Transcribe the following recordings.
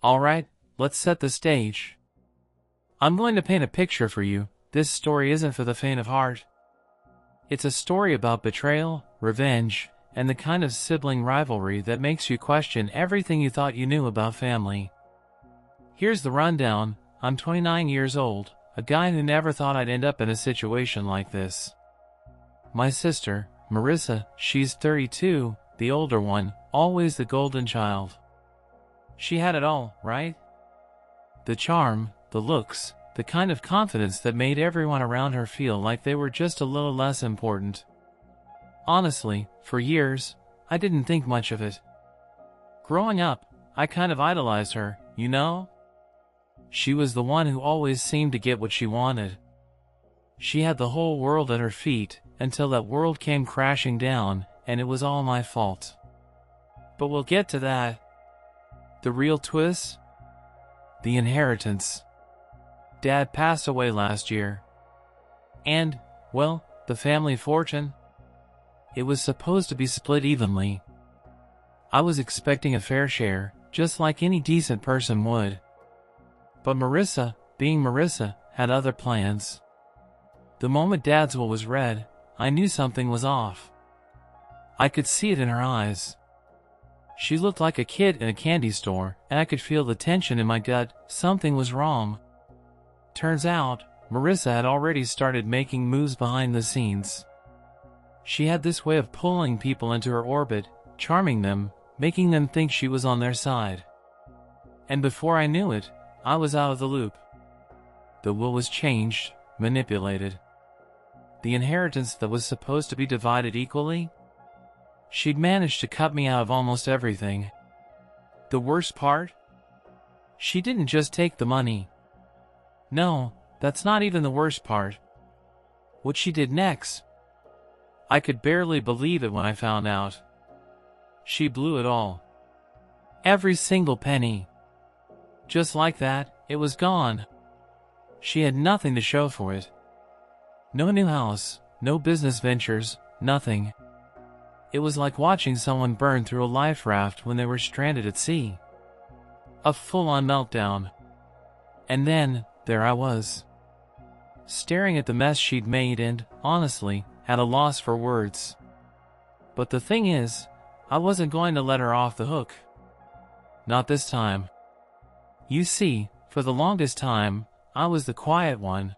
Alright, let's set the stage. I'm going to paint a picture for you. This story isn't for the faint of heart. It's a story about betrayal, revenge, and the kind of sibling rivalry that makes you question everything you thought you knew about family. Here's the rundown. I'm 29 years old, a guy who never thought I'd end up in a situation like this. My sister, Marissa, she's 32, the older one, always the golden child. She had it all, right? The charm, the looks, the kind of confidence that made everyone around her feel like they were just a little less important. Honestly, for years, I didn't think much of it. Growing up, I kind of idolized her, you know? She was the one who always seemed to get what she wanted. She had the whole world at her feet, until that world came crashing down, and it was all my fault. But we'll get to that. The real twist? The inheritance. Dad passed away last year. And, well, the family fortune? It was supposed to be split evenly. I was expecting a fair share, just like any decent person would. But Marissa, being Marissa, had other plans. The moment Dad's will was read, I knew something was off. I could see it in her eyes. She looked like a kid in a candy store, and I could feel the tension in my gut. Something was wrong. Turns out, Marissa had already started making moves behind the scenes. She had this way of pulling people into her orbit, charming them, making them think she was on their side. And before I knew it, I was out of the loop. The will was changed, manipulated. The inheritance that was supposed to be divided equally? She'd managed to cut me out of almost everything. The worst part? She didn't just take the money. No, that's not even the worst part. What she did next. I could barely believe it when I found out. She blew it all. Every single penny. Just like that, it was gone. She had nothing to show for it. No new house, no business ventures, nothing. It was like watching someone burn through a life raft when they were stranded at sea. A full-on meltdown. And then, there I was, staring at the mess she'd made and, honestly, at a loss for words. But the thing is, I wasn't going to let her off the hook. Not this time. You see, for the longest time, I was the quiet one.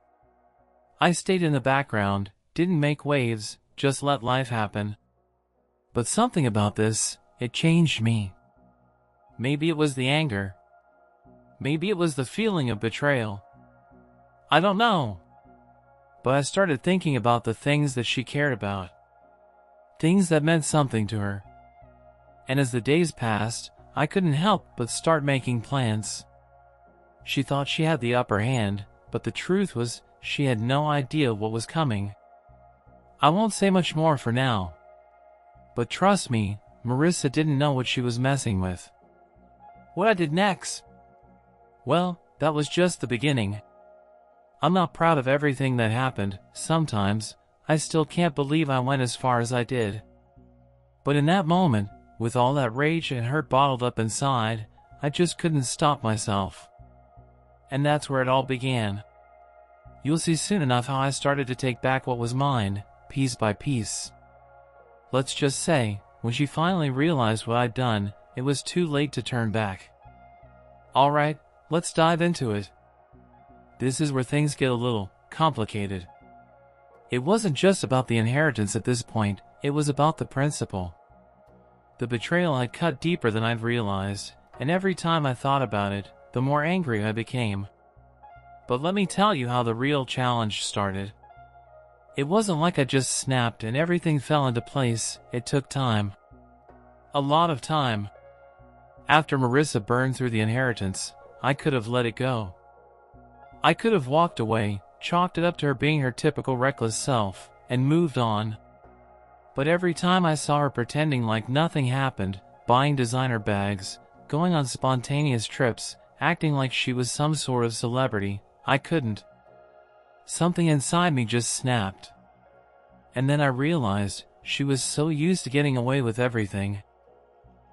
I stayed in the background, didn't make waves, just let life happen. But something about this, it changed me. Maybe it was the anger. Maybe it was the feeling of betrayal. I don't know. But I started thinking about the things that she cared about. Things that meant something to her. And as the days passed, I couldn't help but start making plans. She thought she had the upper hand, but the truth was, she had no idea what was coming. I won't say much more for now. But trust me, Marissa didn't know what she was messing with. What I did next? Well, that was just the beginning. I'm not proud of everything that happened. Sometimes, I still can't believe I went as far as I did. But in that moment, with all that rage and hurt bottled up inside, I just couldn't stop myself. And that's where it all began. You'll see soon enough how I started to take back what was mine, piece by piece. Let's just say, when she finally realized what I'd done, it was too late to turn back. Alright, let's dive into it. This is where things get a little complicated. It wasn't just about the inheritance at this point, it was about the principle. The betrayal had cut deeper than I'd realized, and every time I thought about it, the more angry I became. But let me tell you how the real challenge started. It wasn't like I just snapped and everything fell into place. It took time. A lot of time. After Marissa burned through the inheritance, I could have let it go. I could have walked away, chalked it up to her being her typical reckless self, and moved on. But every time I saw her pretending like nothing happened, buying designer bags, going on spontaneous trips, acting like she was some sort of celebrity, I couldn't. Something inside me just snapped. And then I realized she was so used to getting away with everything.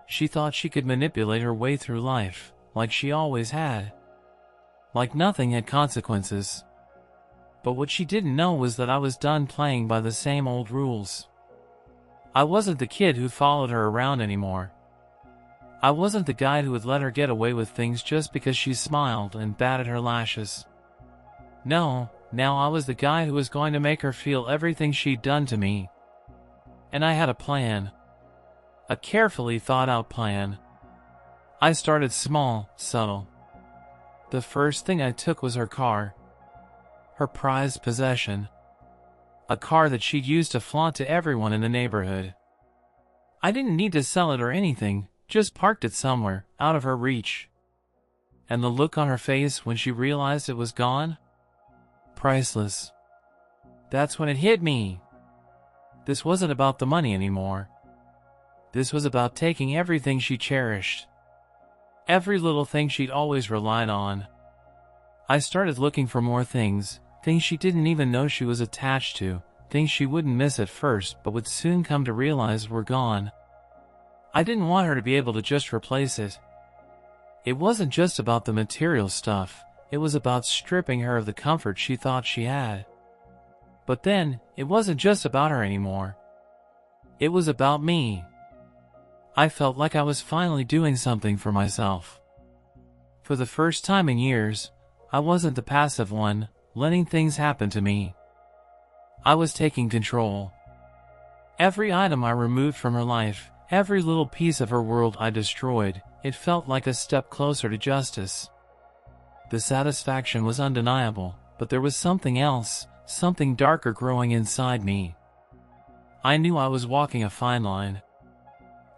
She thought she could manipulate her way through life, like she always had. Like nothing had consequences. But what she didn't know was that I was done playing by the same old rules. I wasn't the kid who followed her around anymore. I wasn't the guy who would let her get away with things just because she smiled and batted her lashes. No, now I was the guy who was going to make her feel everything she'd done to me. And I had a plan. A carefully thought out plan. I started small, subtle. The first thing I took was her car. Her prized possession. A car that she'd used to flaunt to everyone in the neighborhood. I didn't need to sell it or anything, just parked it somewhere, out of her reach. And the look on her face when she realized it was gone? Priceless. That's when it hit me. This wasn't about the money anymore. This was about taking everything she cherished. Every little thing she'd always relied on. I started looking for more things, things she didn't even know she was attached to, things she wouldn't miss at first but would soon come to realize were gone. I didn't want her to be able to just replace it. It wasn't just about the material stuff, it was about stripping her of the comfort she thought she had. But then, it wasn't just about her anymore. It was about me. I felt like I was finally doing something for myself. For the first time in years, I wasn't the passive one, letting things happen to me. I was taking control. Every item I removed from her life, every little piece of her world I destroyed, it felt like a step closer to justice. The satisfaction was undeniable, but there was something else, something darker growing inside me. I knew I was walking a fine line.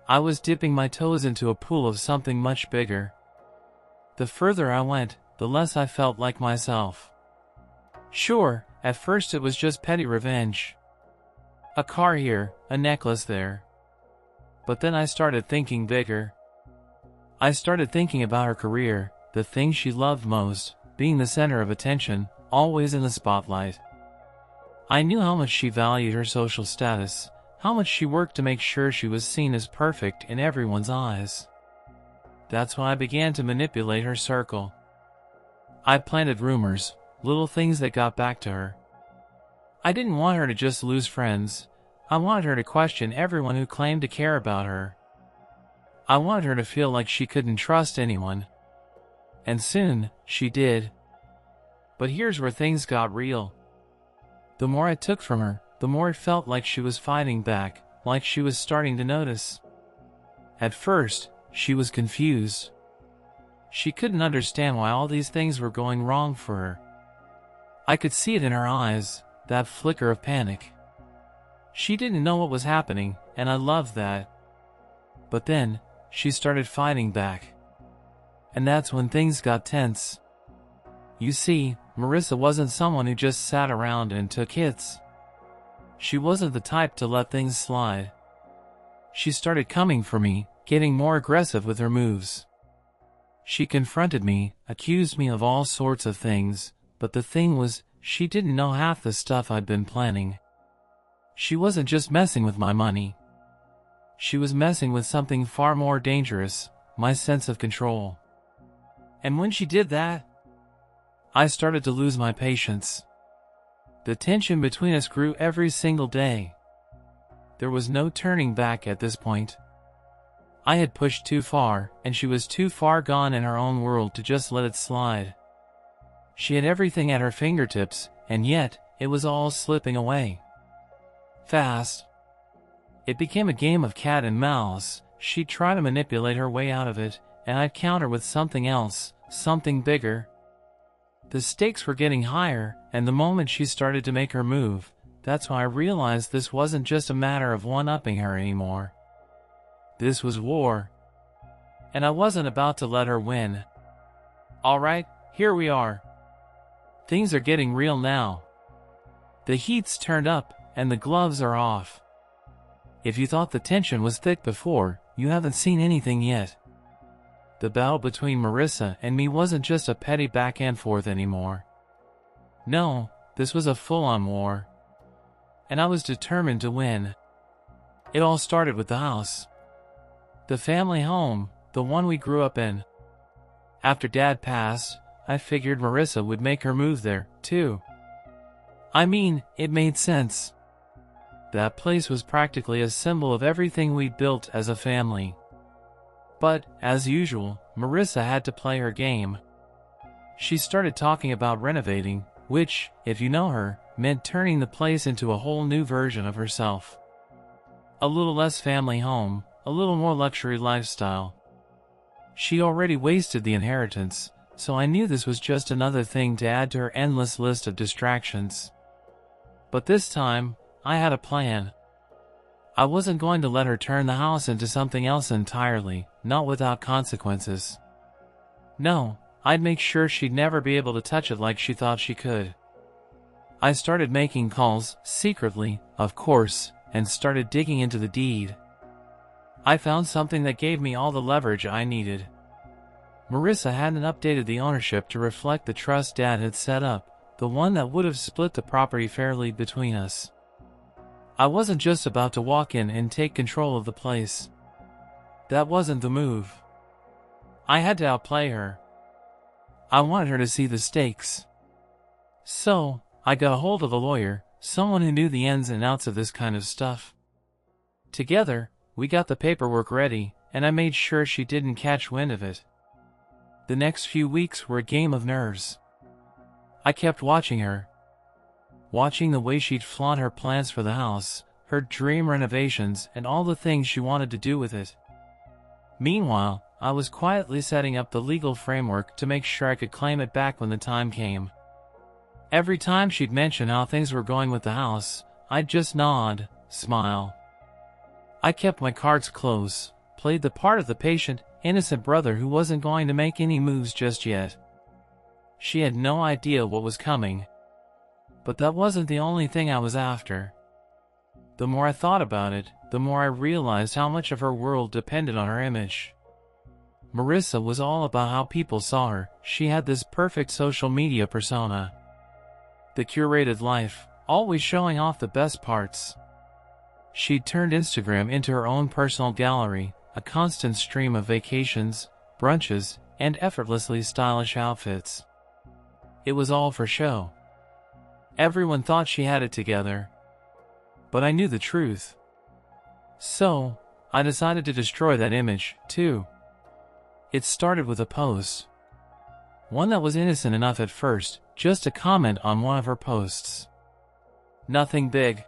I was dipping my toes into a pool of something much bigger. The further I went, the less I felt like myself. Sure, at first it was just petty revenge. A car here, a necklace there. But then I started thinking bigger. I started thinking about her career, the thing she loved most, being the center of attention, always in the spotlight. I knew how much she valued her social status, how much she worked to make sure she was seen as perfect in everyone's eyes. That's when I began to manipulate her circle. I planted rumors, little things that got back to her. I didn't want her to just lose friends. I wanted her to question everyone who claimed to care about her. I wanted her to feel like she couldn't trust anyone. And soon, she did. But here's where things got real. The more I took from her, the more it felt like she was fighting back, like she was starting to notice. At first, she was confused. She couldn't understand why all these things were going wrong for her. I could see it in her eyes, that flicker of panic. She didn't know what was happening, and I loved that. But then, she started fighting back. And that's when things got tense. You see, Marissa wasn't someone who just sat around and took hits. She wasn't the type to let things slide. She started coming for me, getting more aggressive with her moves. She confronted me, accused me of all sorts of things, but the thing was, she didn't know half the stuff I'd been planning. She wasn't just messing with my money. She was messing with something far more dangerous, my sense of control. And when she did that, I started to lose my patience. The tension between us grew every single day. There was no turning back at this point. I had pushed too far, and she was too far gone in her own world to just let it slide. She had everything at her fingertips, and yet, it was all slipping away. Fast. It became a game of cat and mouse. She'd try to manipulate her way out of it, and I'd counter with something else, something bigger. The stakes were getting higher, and the moment she started to make her move, that's when I realized this wasn't just a matter of one-upping her anymore. This was war. And I wasn't about to let her win. Alright, here we are. Things are getting real now. The heat's turned up, and the gloves are off. If you thought the tension was thick before, you haven't seen anything yet. The battle between Marissa and me wasn't just a petty back and forth anymore. No, this was a full-on war. And I was determined to win. It all started with the house. The family home, the one we grew up in. After Dad passed, I figured Marissa would make her move there, too. I mean, it made sense. That place was practically a symbol of everything we'd built as a family. But, as usual, Marissa had to play her game. She started talking about renovating, which, if you know her, meant turning the place into a whole new version of herself. A little less family home, a little more luxury lifestyle. She already wasted the inheritance, so I knew this was just another thing to add to her endless list of distractions. But this time, I had a plan. I wasn't going to let her turn the house into something else entirely, not without consequences. No, I'd make sure she'd never be able to touch it like she thought she could. I started making calls, secretly, of course, and started digging into the deed. I found something that gave me all the leverage I needed. Marissa hadn't updated the ownership to reflect the trust Dad had set up, the one that would have split the property fairly between us. I wasn't just about to walk in and take control of the place. That wasn't the move. I had to outplay her. I wanted her to see the stakes. So, I got a hold of a lawyer, someone who knew the ins and outs of this kind of stuff. Together, we got the paperwork ready, and I made sure she didn't catch wind of it. The next few weeks were a game of nerves. I kept watching her. Watching the way she'd flaunt her plans for the house, her dream renovations, and all the things she wanted to do with it. Meanwhile, I was quietly setting up the legal framework to make sure I could claim it back when the time came. Every time she'd mention how things were going with the house, I'd just nod, smile. I kept my cards close, played the part of the patient, innocent brother who wasn't going to make any moves just yet. She had no idea what was coming. But that wasn't the only thing I was after. The more I thought about it, the more I realized how much of her world depended on her image. Marissa was all about how people saw her. She had this perfect social media persona. The curated life, always showing off the best parts. She'd turned Instagram into her own personal gallery, a constant stream of vacations, brunches, and effortlessly stylish outfits. It was all for show. Everyone thought she had it together. But I knew the truth. So, I decided to destroy that image, too. It started with a post. One that was innocent enough at first, just a comment on one of her posts. Nothing big.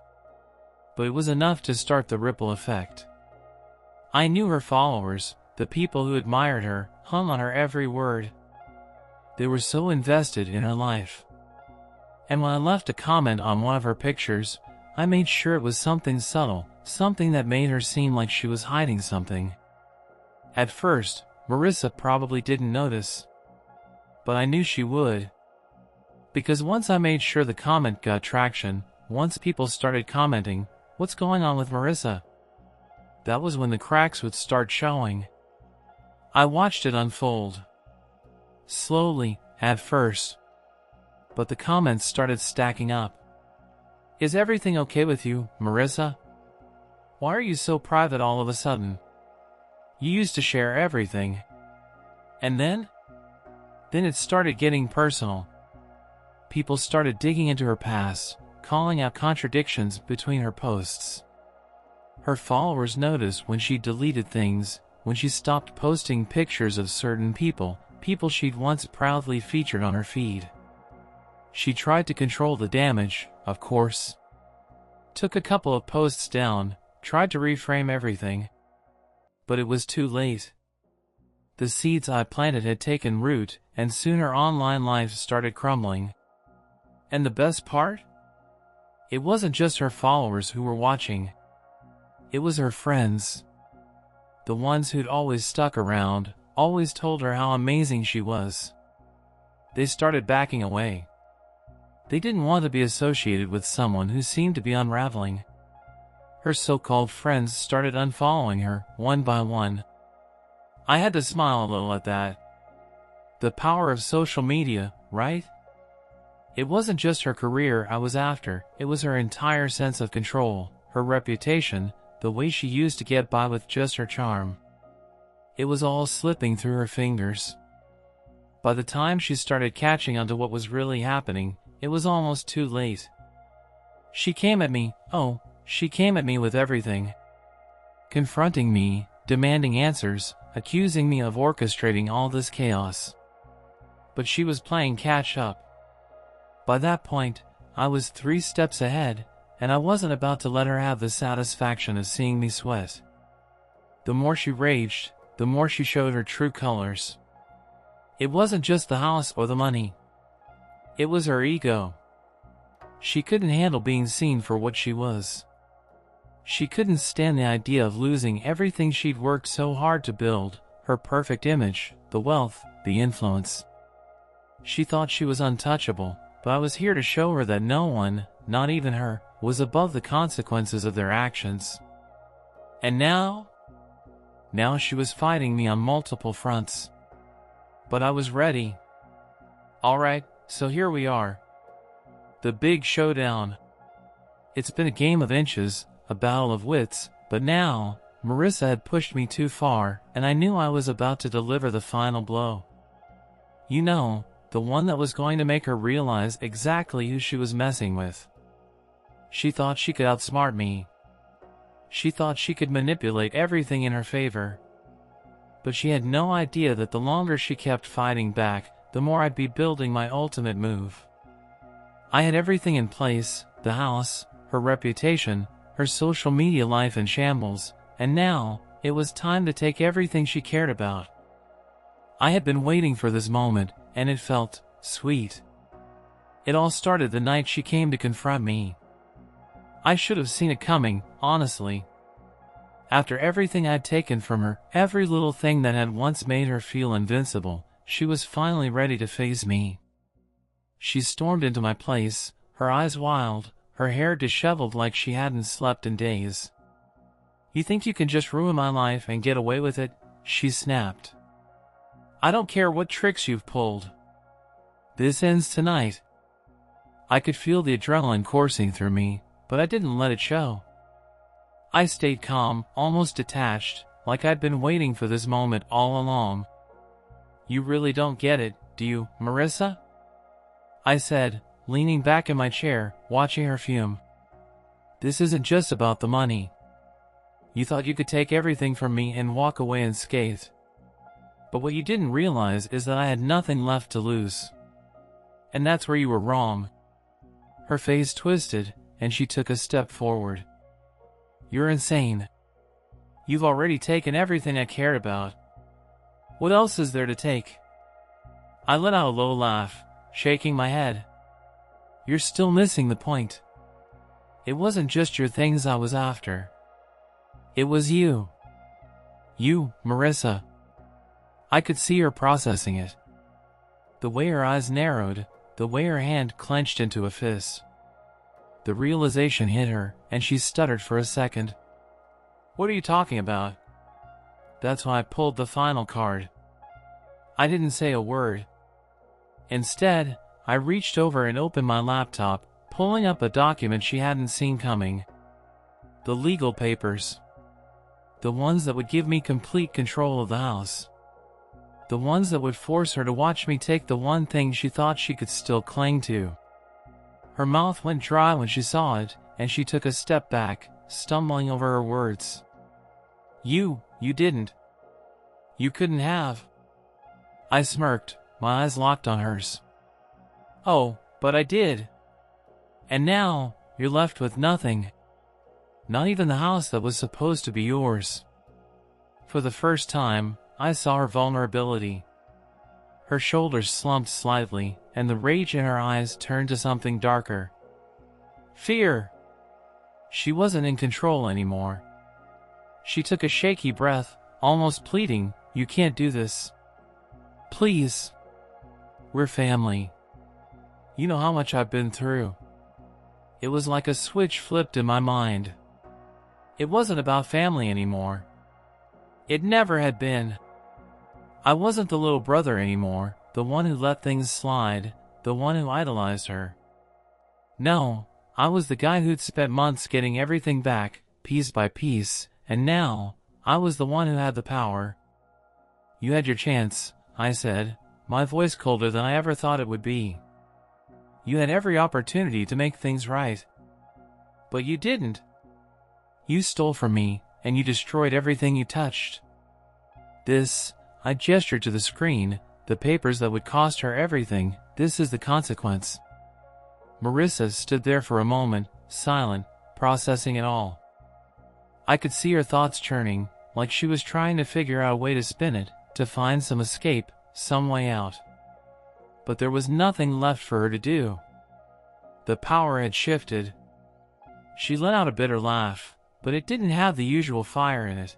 But it was enough to start the ripple effect. I knew her followers, the people who admired her, hung on her every word. They were so invested in her life. And when I left a comment on one of her pictures, I made sure it was something subtle, something that made her seem like she was hiding something. At first, Marissa probably didn't notice. But I knew she would. Because once I made sure the comment got traction, once people started commenting, "What's going on with Marissa?" that was when the cracks would start showing. I watched it unfold. Slowly, at first. But the comments started stacking up. "Is everything okay with you, Marissa? Why are you so private all of a sudden? You used to share everything." And then it started getting personal. People started digging into her past, calling out contradictions between her posts. Her followers noticed when she deleted things, when she stopped posting pictures of certain people she'd once proudly featured on her feed. She tried to control the damage, of course. Took a couple of posts down, tried to reframe everything. But it was too late. The seeds I planted had taken root, and soon her online life started crumbling. And the best part? It wasn't just her followers who were watching. It was her friends. The ones who'd always stuck around, always told her how amazing she was. They started backing away. They didn't want to be associated with someone who seemed to be unraveling. Her so-called friends started unfollowing her, one by one. I had to smile a little at that. The power of social media, right? It wasn't just her career I was after, it was her entire sense of control, her reputation, the way she used to get by with just her charm. It was all slipping through her fingers. By the time she started catching on to what was really happening, it was almost too late. She came at me, she came at me with everything. Confronting me, demanding answers, accusing me of orchestrating all this chaos. But she was playing catch-up. By that point, I was 3 steps ahead, and I wasn't about to let her have the satisfaction of seeing me sweat. The more she raged, the more she showed her true colors. It wasn't just the house or the money. It was her ego. She couldn't handle being seen for what she was. She couldn't stand the idea of losing everything she'd worked so hard to build, her perfect image, the wealth, the influence. She thought she was untouchable, but I was here to show her that no one, not even her, was above the consequences of their actions. And now she was fighting me on multiple fronts. But I was ready. Alright, so here we are. The big showdown. It's been a game of inches, a battle of wits, but now, Marissa had pushed me too far, and I knew I was about to deliver the final blow. You know, the one that was going to make her realize exactly who she was messing with. She thought she could outsmart me. She thought she could manipulate everything in her favor. But she had no idea that the longer she kept fighting back, the more I'd be building my ultimate move. I had everything in place, the house, her reputation, her social media life in shambles, and now, it was time to take everything she cared about. I had been waiting for this moment, and it felt sweet. It all started the night she came to confront me. I should have seen it coming, honestly. After everything I'd taken from her, every little thing that had once made her feel invincible, she was finally ready to face me. She stormed into my place, her eyes wild, her hair disheveled like she hadn't slept in days. "You think you can just ruin my life and get away with it?" she snapped. "I don't care what tricks you've pulled. This ends tonight." I could feel the adrenaline coursing through me, but I didn't let it show. I stayed calm, almost detached, like I'd been waiting for this moment all along. "You really don't get it, do you, Marissa?" I said, leaning back in my chair, watching her fume. "This isn't just about the money. You thought you could take everything from me and walk away unscathed. But what you didn't realize is that I had nothing left to lose. And that's where you were wrong." Her face twisted, and she took a step forward. "You're insane. You've already taken everything I cared about. What else is there to take?" I let out a low laugh, shaking my head. "You're still missing the point. It wasn't just your things I was after. It was you. You, Marissa." I could see her processing it. The way her eyes narrowed, the way her hand clenched into a fist. The realization hit her, and she stuttered for a second. "What are you talking about?" That's why I pulled the final card. I didn't say a word. Instead, I reached over and opened my laptop, pulling up a document she hadn't seen coming. The legal papers. The ones that would give me complete control of the house. The ones that would force her to watch me take the one thing she thought she could still cling to. Her mouth went dry when she saw it, and she took a step back, stumbling over her words. You didn't. You couldn't have." I smirked, my eyes locked on hers. "Oh, but I did. And now, you're left with nothing. Not even the house that was supposed to be yours." For the first time, I saw her vulnerability. Her shoulders slumped slightly, and the rage in her eyes turned to something darker. Fear. She wasn't in control anymore. She took a shaky breath, almost pleading, "You can't do this. Please. We're family. You know how much I've been through." It was like a switch flipped in my mind. It wasn't about family anymore. It never had been. I wasn't the little brother anymore, the one who let things slide, the one who idolized her. No, I was the guy who'd spent months getting everything back, piece by piece, and now, I was the one who had the power. "You had your chance," I said, my voice colder than I ever thought it would be. You had every opportunity to make things right. But you didn't. You stole from me, and you destroyed everything you touched. I gestured to the screen, the papers that would cost her everything. This is the consequence. Marissa stood there for a moment, silent, processing it all. I could see her thoughts churning, like she was trying to figure out a way to spin it, to find some escape, some way out. But there was nothing left for her to do. The power had shifted. She let out a bitter laugh, but it didn't have the usual fire in it.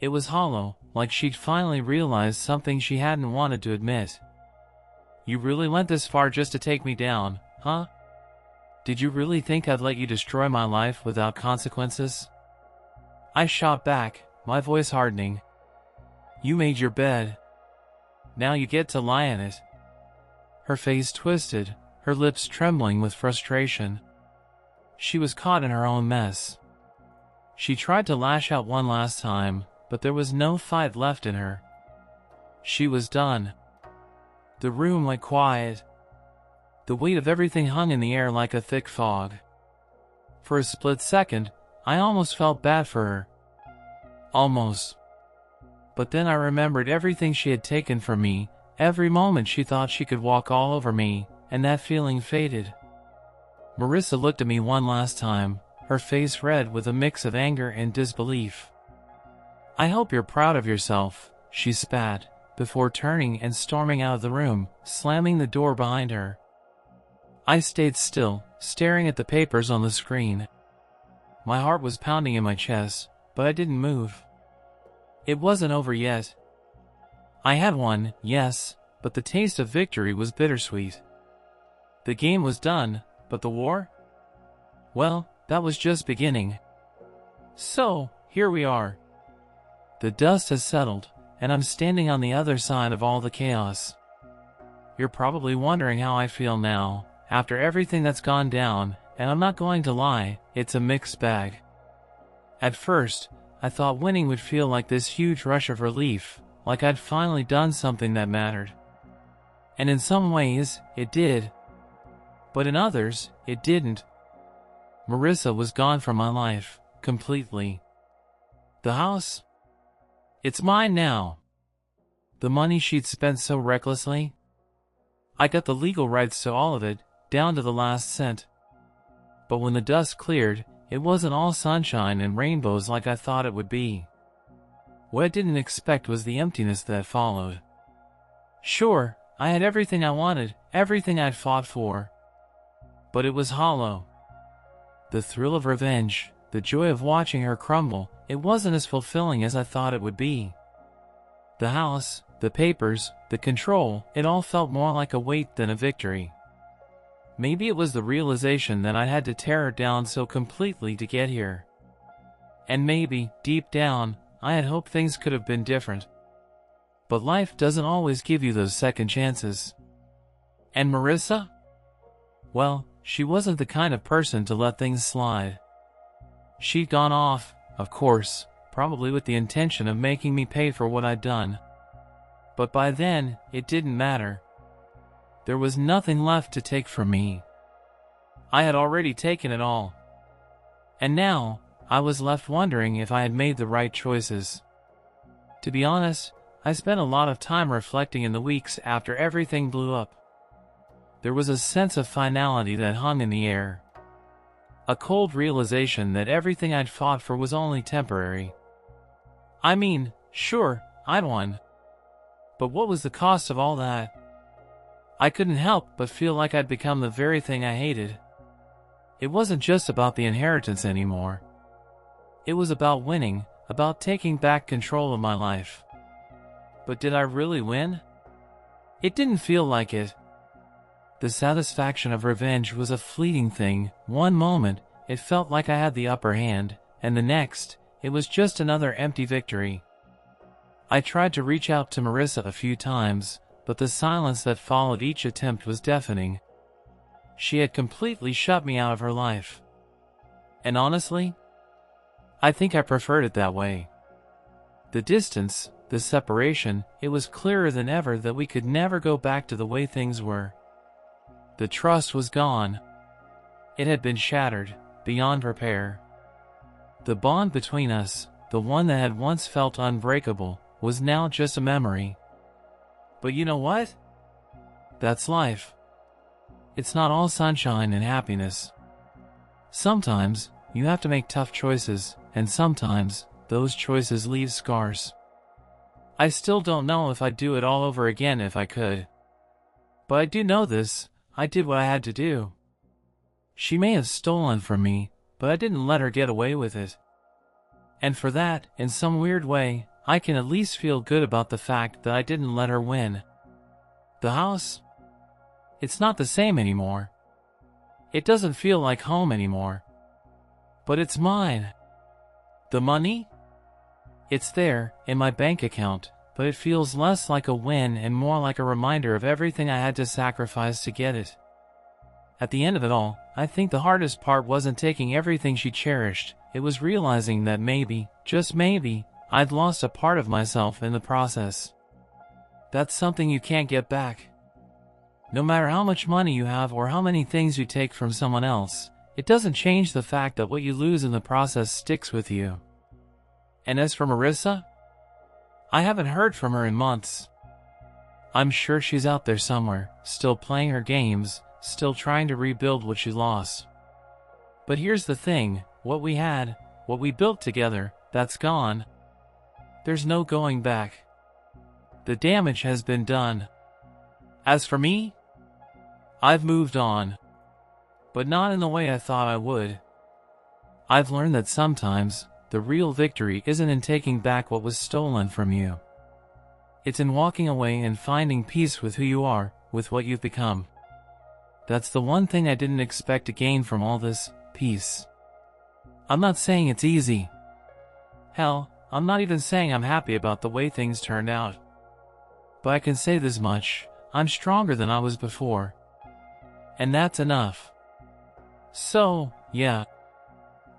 It was hollow, like she'd finally realized something she hadn't wanted to admit. You really went this far just to take me down, huh? Did you really think I'd let you destroy my life without consequences? I shot back, my voice hardening. You made your bed. Now you get to lie in it. Her face twisted, her lips trembling with frustration. She was caught in her own mess. She tried to lash out one last time, but there was no fight left in her. She was done. The room went quiet. The weight of everything hung in the air like a thick fog. For a split second, I almost felt bad for her. Almost. But then I remembered everything she had taken from me, every moment she thought she could walk all over me, and that feeling faded. Marissa looked at me one last time, her face red with a mix of anger and disbelief. I hope you're proud of yourself, she spat, before turning and storming out of the room, slamming the door behind her. I stayed still, staring at the papers on the screen. My heart was pounding in my chest, but I didn't move. It wasn't over yet. I had won, yes, but the taste of victory was bittersweet. The game was done, but the war? Well, that was just beginning. So, here we are. The dust has settled, and I'm standing on the other side of all the chaos. You're probably wondering how I feel now, after everything that's gone down, and I'm not going to lie, it's a mixed bag. At first, I thought winning would feel like this huge rush of relief, like I'd finally done something that mattered. And in some ways, it did. But in others, it didn't. Marissa was gone from my life, completely. The house? It's mine now. The money she'd spent so recklessly? I got the legal rights to all of it, down to the last cent. But when the dust cleared, it wasn't all sunshine and rainbows like I thought it would be. What I didn't expect was the emptiness that followed. Sure, I had everything I wanted, everything I'd fought for. But it was hollow. The thrill of revenge, the joy of watching her crumble, it wasn't as fulfilling as I thought it would be. The house, the papers, the control, it all felt more like a weight than a victory. Maybe it was the realization that I had to tear her down so completely to get here. And maybe, deep down, I had hoped things could have been different. But life doesn't always give you those second chances. And Marissa? Well, she wasn't the kind of person to let things slide. She'd gone off, of course, probably with the intention of making me pay for what I'd done. But by then, it didn't matter. There was nothing left to take from me. I had already taken it all. And now, I was left wondering if I had made the right choices. To be honest, I spent a lot of time reflecting in the weeks after everything blew up. There was a sense of finality that hung in the air. A cold realization that everything I'd fought for was only temporary. I mean, sure, I'd won. But what was the cost of all that? I couldn't help but feel like I'd become the very thing I hated. It wasn't just about the inheritance anymore. It was about winning, about taking back control of my life. But did I really win? It didn't feel like it. The satisfaction of revenge was a fleeting thing. One moment, it felt like I had the upper hand, and the next, it was just another empty victory. I tried to reach out to Marissa a few times, but the silence that followed each attempt was deafening. She had completely shut me out of her life. And honestly, I think I preferred it that way. The distance, The separation, it was clearer than ever that we could never go back to the way things were. The trust was gone. It had been shattered, beyond repair. The bond between us, the one that had once felt unbreakable, was now just a memory. But you know what? That's life. It's not all sunshine and happiness. Sometimes, you have to make tough choices, and sometimes, those choices leave scars. I still don't know if I'd do it all over again if I could. But I do know this, I did what I had to do. She may have stolen from me, but I didn't let her get away with it. And for that, in some weird way, I can at least feel good about the fact that I didn't let her win. The house? It's not the same anymore. It doesn't feel like home anymore. But it's mine. The money? It's there, in my bank account, but it feels less like a win and more like a reminder of everything I had to sacrifice to get it. At the end of it all, I think the hardest part wasn't taking everything she cherished, it was realizing that maybe, just maybe, I'd lost a part of myself in the process. That's something you can't get back. No matter how much money you have or how many things you take from someone else, it doesn't change the fact that what you lose in the process sticks with you. And as for Marissa, I haven't heard from her in months. I'm sure she's out there somewhere, still playing her games, still trying to rebuild what she lost. But here's the thing, what we had, what we built together, that's gone. There's no going back. The damage has been done. As for me, I've moved on. But not in the way I thought I would. I've learned that sometimes, the real victory isn't in taking back what was stolen from you. It's in walking away and finding peace with who you are, with what you've become. That's the one thing I didn't expect to gain from all this, peace. I'm not saying it's easy. Hell, I'm not even saying I'm happy about the way things turned out. But I can say this much, I'm stronger than I was before. And that's enough. So, yeah.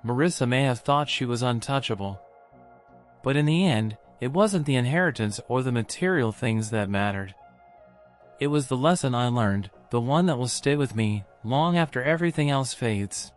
Marissa may have thought she was untouchable. But in the end, it wasn't the inheritance or the material things that mattered. It was the lesson I learned, the one that will stay with me long after everything else fades.